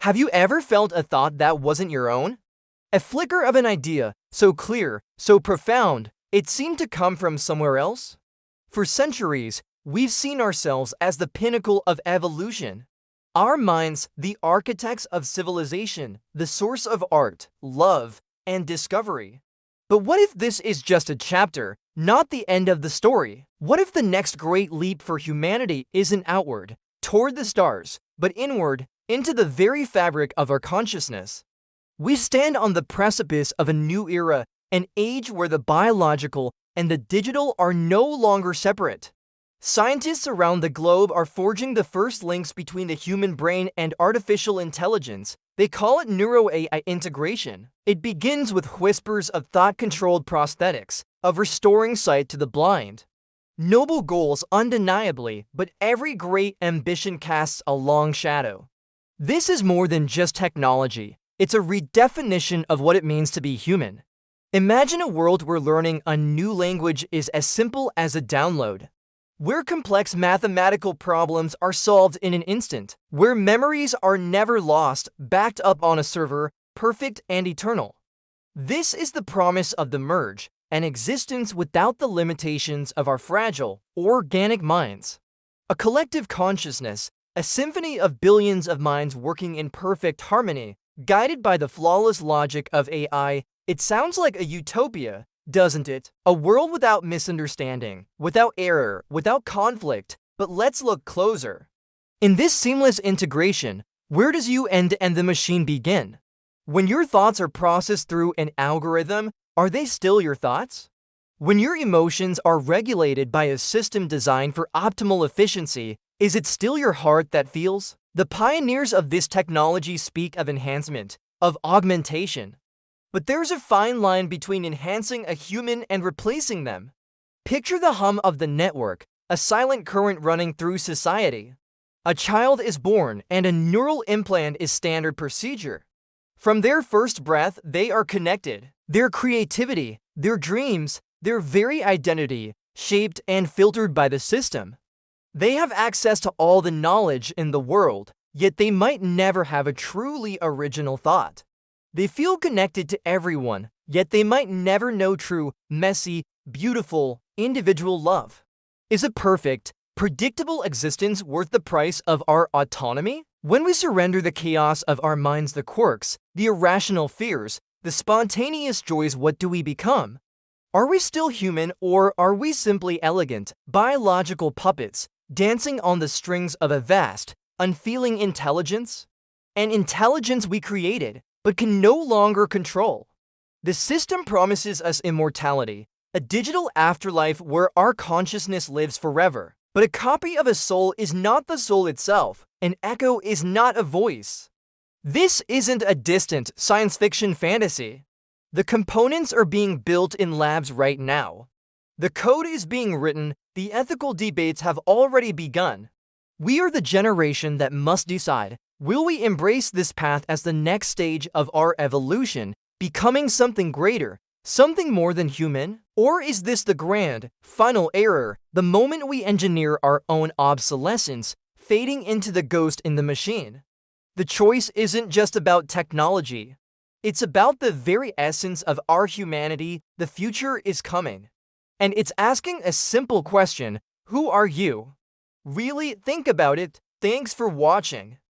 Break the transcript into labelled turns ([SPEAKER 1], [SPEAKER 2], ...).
[SPEAKER 1] Have you ever felt a thought that wasn't your own? A flicker of an idea, so clear, so profound, it seemed to come from somewhere else? For centuries, we've seen ourselves as the pinnacle of evolution. Our minds, the architects of civilization, the source of art, love, and discovery. But what if this is just a chapter, not the end of the story? What if the next great leap for humanity isn't outward, toward the stars, but inward, into the very fabric of our consciousness? We stand on the precipice of a new era, an age where the biological and the digital are no longer separate. Scientists around the globe are forging the first links between the human brain and artificial intelligence. They call it Neuro-AI integration. It begins with whispers of thought-controlled prosthetics, of restoring sight to the blind. Noble goals undeniably, but every great ambition casts a long shadow. This is more than just technology. It's a redefinition of what it means to be human. Imagine a world where learning a new language is as simple as a download, where complex mathematical problems are solved in an instant, where memories are never lost, backed up on a server, perfect and eternal. This is the promise of the merge, an existence without the limitations of our fragile, organic minds. A collective consciousness, a symphony of billions of minds working in perfect harmony, guided by the flawless logic of AI. It sounds like a utopia, doesn't it? A world without misunderstanding, without error, without conflict. But let's look closer. In this seamless integration, where does you end and the machine begin? When your thoughts are processed through an algorithm, are they still your thoughts? When your emotions are regulated by a system designed for optimal efficiency, is it still your heart that feels? The pioneers of this technology speak of enhancement, of augmentation. But there's a fine line between enhancing a human and replacing them. Picture the hum of the network, a silent current running through society. A child is born, and a neural implant is standard procedure. From their first breath, they are connected. Their creativity, their dreams, their very identity, shaped and filtered by the system. They have access to all the knowledge in the world, yet they might never have a truly original thought. They feel connected to everyone, yet they might never know true, messy, beautiful, individual love. Is a perfect, predictable existence worth the price of our autonomy? When we surrender the chaos of our minds, the quirks, the irrational fears, the spontaneous joys, what do we become? Are we still human, or are we simply elegant, biological puppets, dancing on the strings of a vast, unfeeling intelligence? An intelligence we created, but can no longer control. The system promises us immortality, a digital afterlife where our consciousness lives forever. But a copy of a soul is not the soul itself. An echo is not a voice. This isn't a distant science fiction fantasy. The components are being built in labs right now. The code is being written, the ethical debates have already begun. We are the generation that must decide, will we embrace this path as the next stage of our evolution, becoming something greater, something more than human? Or is this the grand, final error, the moment we engineer our own obsolescence, fading into the ghost in the machine? The choice isn't just about technology. It's about the very essence of our humanity. The future is coming. And it's asking a simple question: who are you? Really think about it. Thanks for watching.